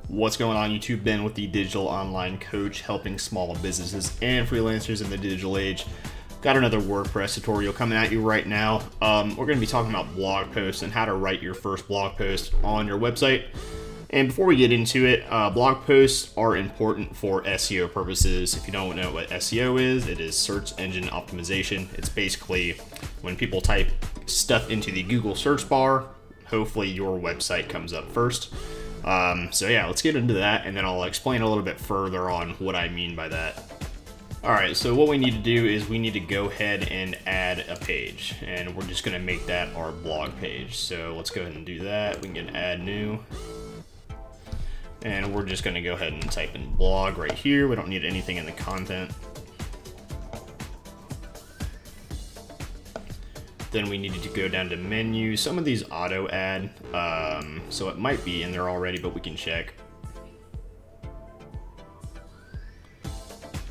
What's going on YouTube? Ben with the Digital Online Coach, helping small businesses and freelancers in the digital age. Got another WordPress tutorial coming at you right now. We're going to be talking about blog posts and how to write your first blog post on your website. And before we get into it, blog posts are important for SEO purposes. If you don't know what SEO is, it is search engine optimization. It's basically when people type stuff into the Google search bar, hopefully your website comes up first. So yeah, let's get into that, and then I'll explain a little bit further on what I mean by that. Alright, so what we need to do is we need to go ahead and add a page, and we're just going to make that our blog page. So let's go ahead and do that. We can get add new, and we're just going to go ahead and type in blog right here. We don't need anything in the content. Then we needed to go down to menu. Some of these auto add, so it might be in there already, but we can check.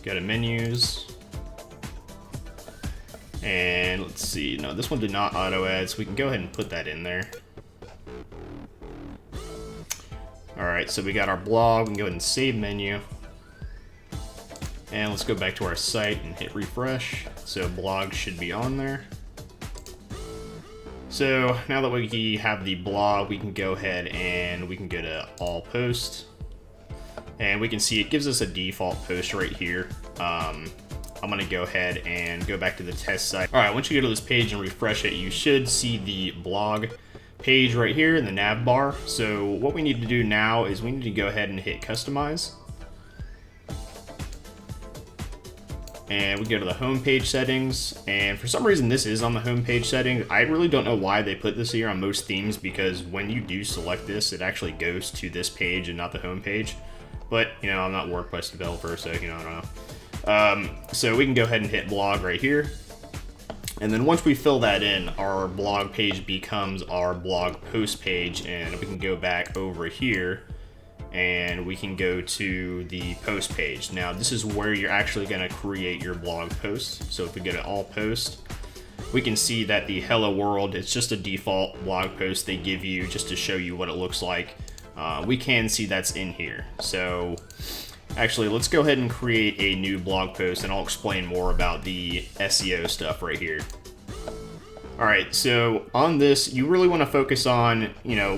Go to menus, and let's see. No, this one did not auto add, so we can go ahead and put that in there. All right, so we got our blog. We can go ahead and save menu, and let's go back to our site and hit refresh. So blog should be on there. So now that we have the blog, we can go ahead and we can go to all posts, and we can see it gives us a default post right here. I'm gonna go ahead and go back to the test site. All right, once you go to this page and refresh it, you should see the blog page right here in the nav bar. So what we need to do now is we need to go ahead and hit customize. And we go to the home page settings, and for some reason this is on the home page settings. I really don't know why they put this here on most themes, because when you do select this, it actually goes to this page and not the home page. But you know, I'm not a WordPress developer, so you know, I don't know. So we can go ahead and hit blog right here, and then once we fill that in, our blog page becomes our blog post page, and we can go back over here and we can go to the post page. Now this is where you're actually going to create your blog post. So if we go to all post, we can see that the hello world, it's just a default blog post they give you just to show you what it looks like. We can see that's in here. So actually, let's go ahead and create a new blog post, and I'll explain more about the SEO stuff right here. Alright, so on this, you really want to focus on, you know,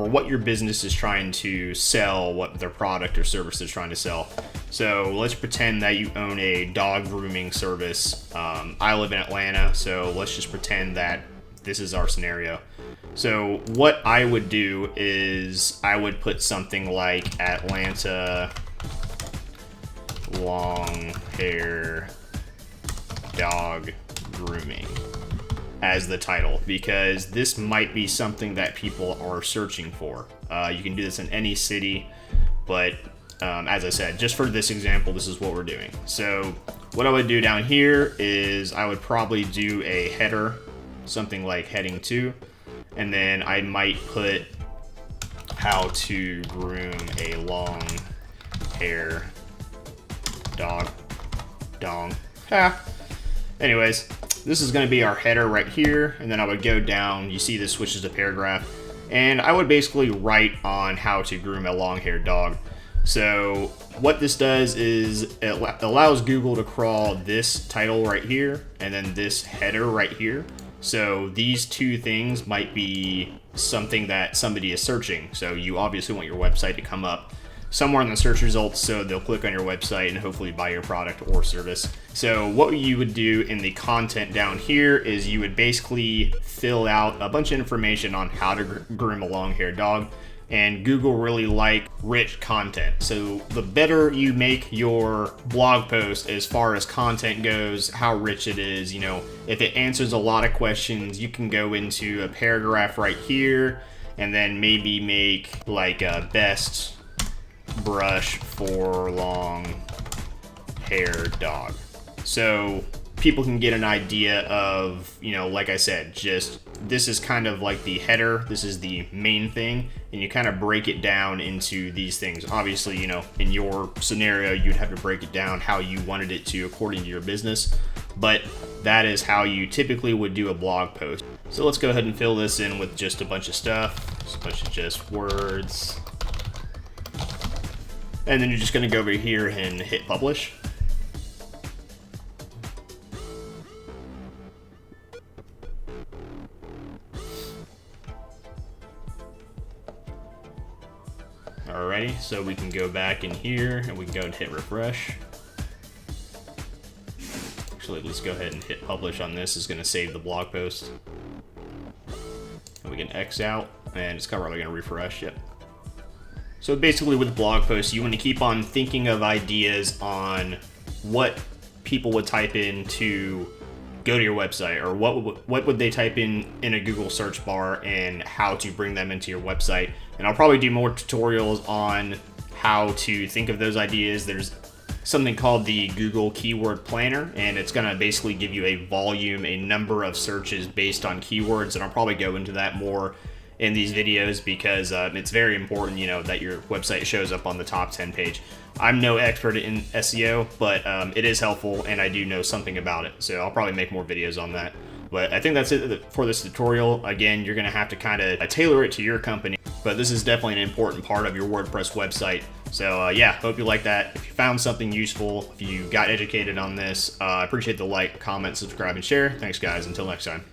what your business is trying to sell, what their product or service is trying to sell. So let's pretend that you own a dog grooming service. I live in Atlanta, so let's just pretend that this is our scenario. So what I would do is I would put something like Atlanta long hair dog grooming as the title, because this might be something that people are searching for. You can do this in any city, but as I said, just for this example, this is what we're doing. So what I would do down here is I would probably do a header, something like heading 2, and then I might put how to groom a long hair dog. Anyways, this is going to be our header right here, and then I would go down. You see this switches to paragraph, and I would basically write on how to groom a long-haired dog. So what this does is it allows Google to crawl this title right here and then this header right here. So these two things might be something that somebody is searching. So you obviously want your website to come up somewhere in the search results, so they'll click on your website and hopefully buy your product or service. So what you would do in the content down here is you would basically fill out a bunch of information on how to groom a long-haired dog. And Google really like rich content. So the better you make your blog post as far as content goes, how rich it is, you know, if it answers a lot of questions, you can go into a paragraph right here and then maybe make like a best brush for long hair dog. So people can get an idea of, you know, like I said, just this is kind of like the header, this is the main thing, and you kind of break it down into these things. Obviously, you know, in your scenario, you'd have to break it down how you wanted it to according to your business, but that is how you typically would do a blog post. So let's go ahead and fill this in with just a bunch of stuff, just a bunch of just words, And then you're just gonna go over here and hit publish. Alrighty, so we can go back in here and we can go and hit refresh. Actually, let's go ahead and hit publish on this. It's gonna save the blog post. And we can X out, and it's probably gonna refresh, yep. So basically with blog posts, you want to keep on thinking of ideas on what people would type in to go to your website, or what would they type in a Google search bar, and how to bring them into your website. And I'll probably do more tutorials on how to think of those ideas. There's something called the Google Keyword Planner, and it's going to basically give you a volume, a number of searches based on keywords, and I'll probably go into that more in these videos, because it's very important, you know, that your website shows up on the top 10 page. I'm no expert in SEO, but it is helpful, and I do know something about it, so I'll probably make more videos on that. But I think that's it for this tutorial. Again, you're going to have to kind of tailor it to your company, but this is definitely an important part of your WordPress website. So yeah, hope you like that. If you found something useful, if you got educated on this, I appreciate the like, comment, subscribe, and share. Thanks guys, until next time.